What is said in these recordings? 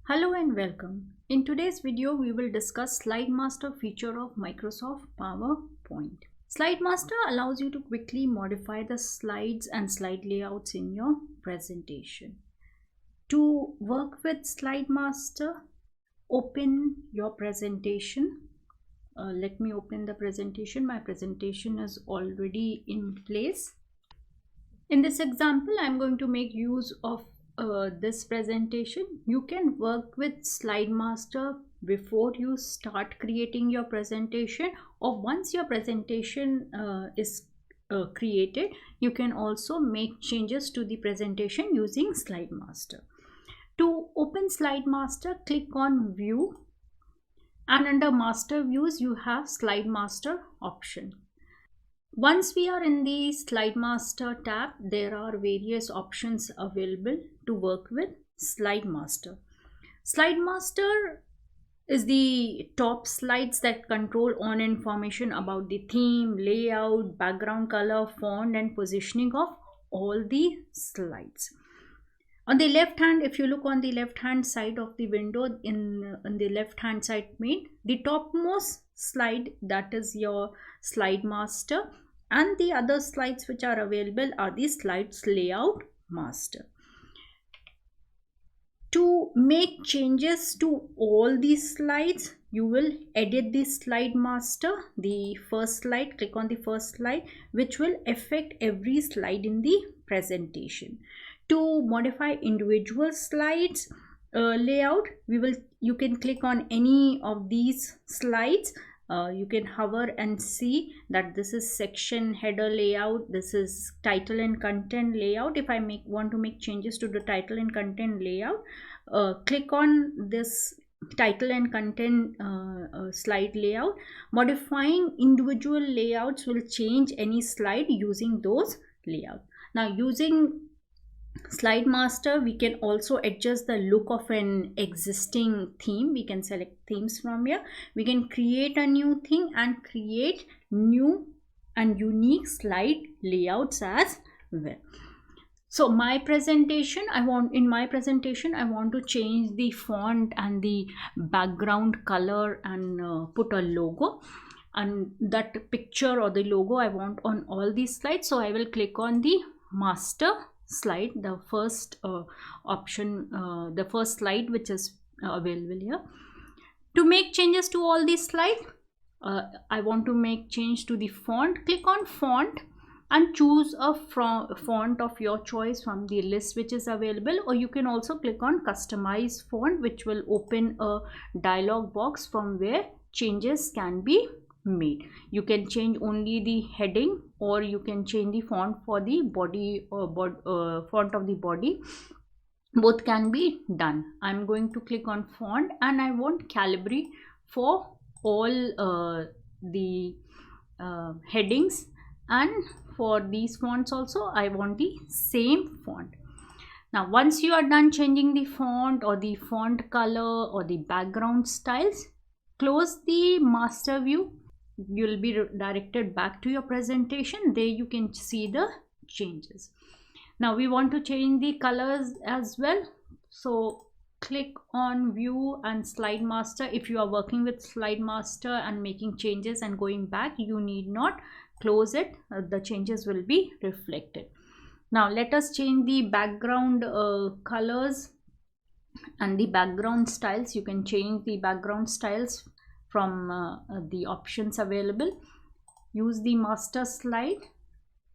Hello and welcome. In today's video, we will discuss Slide Master feature of Microsoft PowerPoint. Slide Master allows you to quickly modify the slides and slide layouts in your presentation. To work with Slide Master, open your presentation. Let me open the presentation. My presentation is already in place. In this example, I'm going to make use of this presentation. You can work with Slide Master before you start creating your presentation, or once your presentation is created, you can also make changes to the presentation using Slide Master. To open Slide Master, click on View, and under Master Views you have Slide Master option. Once we are in the Slide Master tab, there are various options available to work with Slide Master. Slide Master is the top slides that control on information about the theme, layout, background color, font and positioning of all the slides. On the left hand, if you look on the left hand side of the window, in the left hand side pane, the topmost slide, that is your Slide Master, and the other slides which are available are the Slides Layout Master. To make changes to all these slides, you will edit the Slide Master, the first slide, click on the first slide, which will affect every slide in the presentation. To modify individual slides layout, you can click on any of these slides. You can hover and see that this is section header layout, this is title and content layout. If I want to make changes to the title and content layout, click on this title and content slide layout. Modifying individual layouts will change any slide using those layouts. Now, using Slide Master, we can also adjust the look of an existing theme. We can select themes from here. We can create a new theme and create new and unique slide layouts as well. So in my presentation, I want to change the font and the background color and put a logo, and that picture or the logo I want on all these slides. So I will click on the master slide, the first option, the first slide which is available here. To make changes to all these slides, I want to make change to the font. Click on font and choose a font of your choice from the list which is available, or you can also click on customize font, which will open a dialog box from where changes can be made. You can change only the heading, or you can change the font for the body or font of the body. Both can be done. I'm going to click on font, and I want Calibri for all the headings, and for these fonts also I want the same font. Now, once you are done changing the font or the font color or the background styles, close the master view. You will be directed back to your presentation. There you can see the changes. Now we want to change the colors as well. So click on View and Slide Master. If you are working with Slide Master and making changes and going back, you need not close it. The changes will be reflected. Now let us change the background colors and the background styles. You can change the background styles from the options available. Use the master slide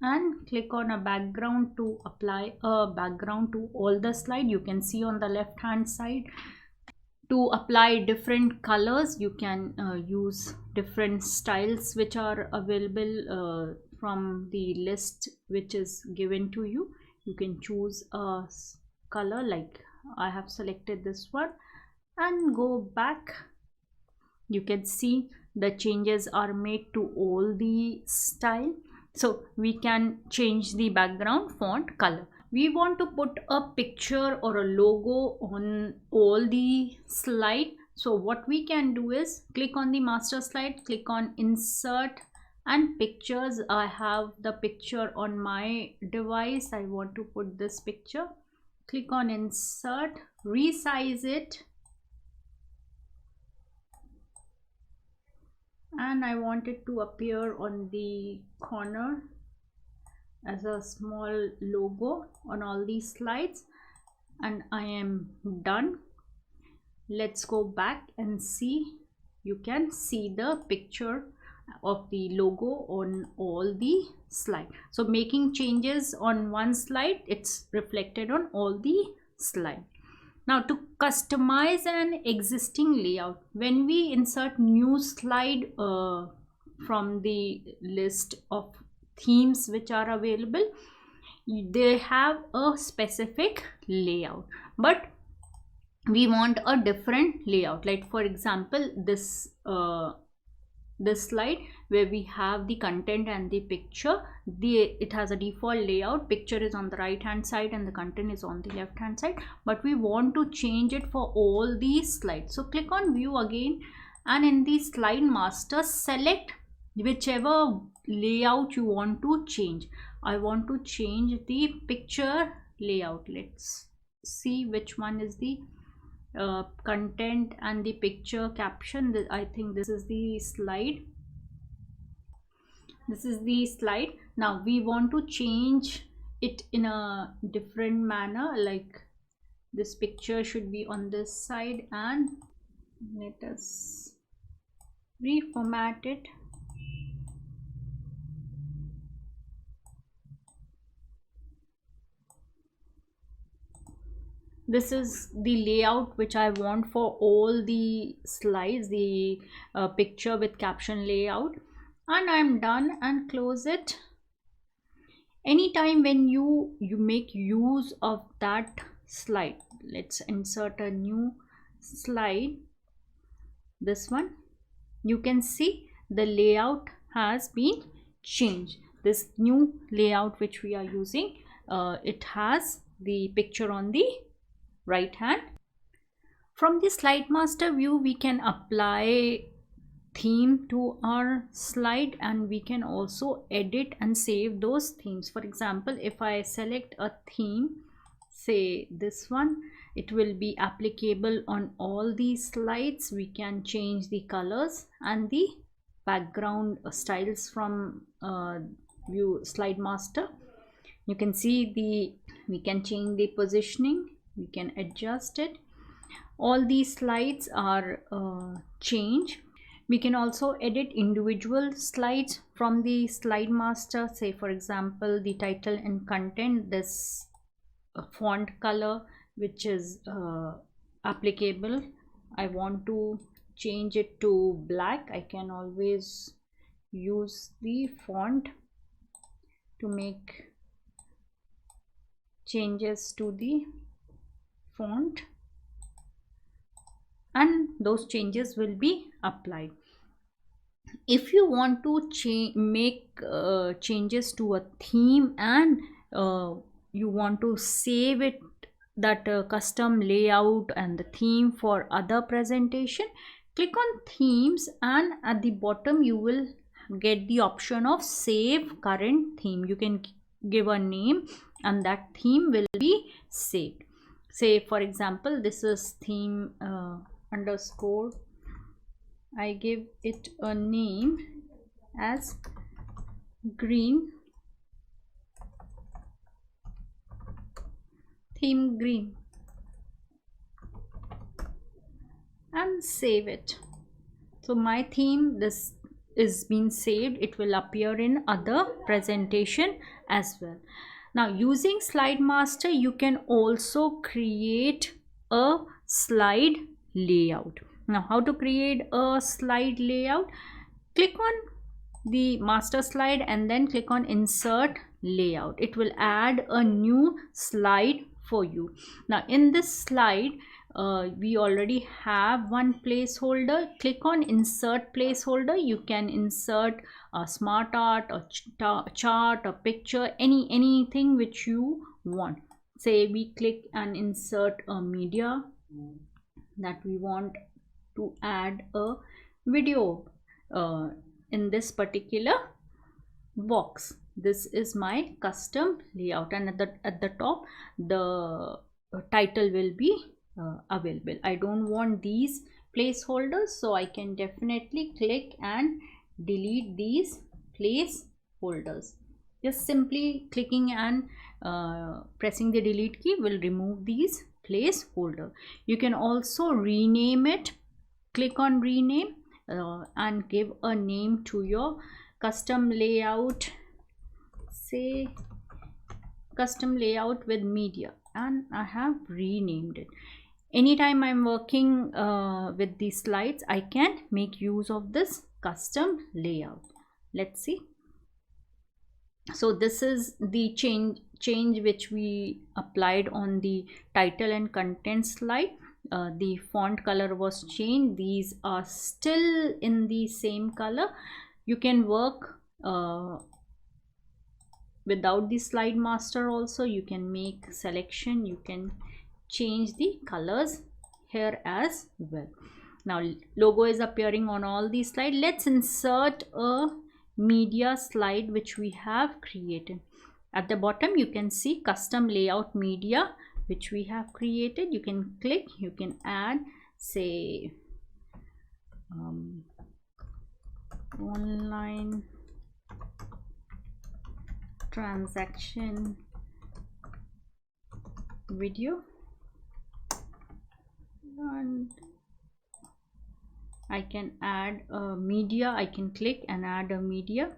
and click on a background to apply a background to all the slide. You can see on the left hand side, to apply different colors, you can use different styles which are available from the list which is given to you. You can choose a color, like I have selected this one, and go back. You can see the changes are made to all the style. So we can change the background font color. We want to put a picture or a logo on all the slide. So what we can do is click on the master slide, click on insert and pictures. I have the picture on my device. I want to put this picture. Click on insert, resize it and I want it to appear on the corner as a small logo on all these slides, and I am done. Let's go back and see. You can see the picture of the logo on all the slide. So making changes on one slide, it's reflected on all the slide. Now to customize an existing layout, when we insert new slide from the list of themes which are available, they have a specific layout, but we want a different layout. Like for example, this slide where we have the content and the picture, it has a default layout. Picture is on the right hand side and the content is on the left hand side, but we want to change it for all these slides. So click on view again, and in the slide master, select whichever layout you want to change. I want to change the picture layout. Let's see which one is the content and the picture caption. I think this is the slide. This is the slide. Now we want to change it in a different manner, like this picture should be on this side, and let us reformat it. This is the layout which I want for all the slides, the picture with caption layout, and I'm done, and close it. Anytime when you make use of that slide, let's insert a new slide, this one, you can see the layout has been changed. This new layout which we are using, it has the picture on the right hand. From the slide master view, we can apply theme to our slide, and we can also edit and save those themes. For example, if I select a theme, say this one, it will be applicable on all these slides. We can change the colors and the background styles from view slide master. You can see we can change the positioning, we can adjust it. All these slides are changed. We can also edit individual slides from the slide master. Say for example, the title and content, this font color which is applicable, I want to change it to black. I can always use the font to make changes to the font, and those changes will be applied. If you want to make changes to a theme, and you want to save it, that custom layout and the theme for other presentation, click on themes, and at the bottom you will get the option of save current theme. You can give a name and that theme will be saved. Say for example, this is theme underscore, I give it a name as green, theme green, and save it. So my theme, this is being saved. It will appear in other presentation as well. Now using slide master, you can also create a slide layout. Now how to create a slide layout? Click on the master slide and then click on insert layout. It will add a new slide for you. Now in this slide, we already have one placeholder. Click on insert placeholder. You can insert a smart art, a chart, a picture, anything which you want. Say we click and insert a media, that we want to add a video in this particular box. This is my custom layout, and at the top the title will be available. I don't want these placeholders, so I can definitely click and delete these placeholders. Just simply clicking and pressing the delete key will remove these placeholder. You can also rename it. Click on rename and give a name to your custom layout, say custom layout with media, and I have renamed it. Anytime I'm working with these slides, I can make use of this custom layout. Let's see. So this is the change which we applied on the title and content slide. The font color was changed. These are still in the same color. You can work without the slide master also. You can make selection, you can change the colors here as well. Now logo is appearing on all these slides. Let's insert a media slide which we have created. At the bottom you can see custom layout media which we have created. You can click, you can add, say online transaction video, and I can add a media. I can click and add a media.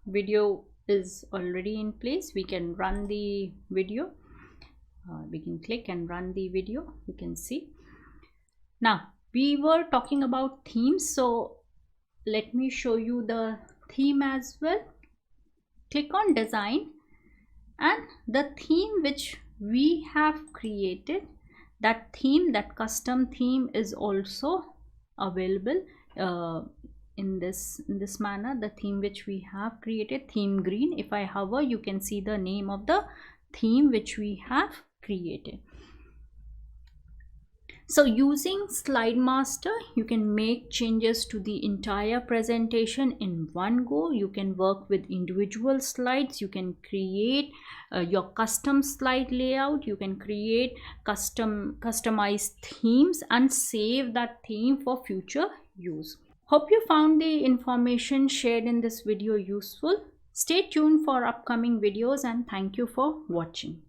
Video is already in place. We can run the video. We can click and run the video. You can see. Now we were talking about themes, so let me show you the theme as well. Click on design, and the theme which we have created, that theme, that custom theme is also available in this manner. The theme which we have created, theme green. If I hover, you can see the name of the theme which we have created. So using slide master, you can make changes to the entire presentation in one go. You can work with individual slides. You can create your custom slide layout. You can create customized themes and save that theme for future use. Hope you found the information shared in this video useful. Stay tuned for upcoming videos, and thank you for watching.